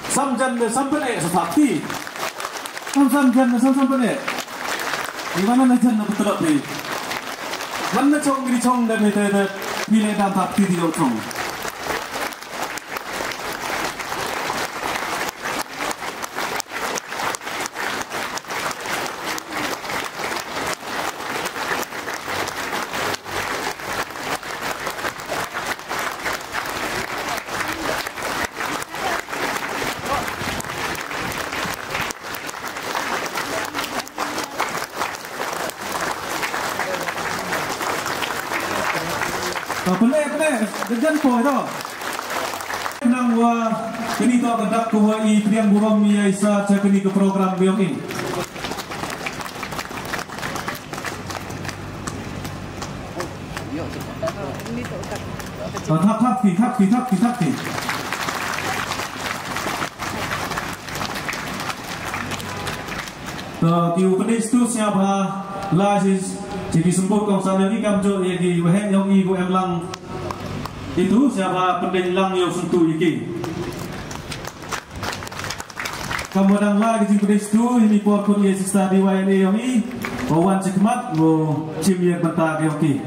Samjan seperti samjan sampenek di mana najan betul betul mana cong diri cong dan betul pilih dan takti di cong Pelik, dejan po ito. Nang ganito agad ko i-priyang burong niya isa sa ganito program biyong in. Thap. Kiu penis tu siapa lah jadi sembut kau sana ni kamjo yagi wahen yang ibu emlang itu siapa penting lang yang sentuh yaki kemudian lah di penis tu ini porkun ye sista di wahen yang i bawan cekmat mo cim yang bentar yaki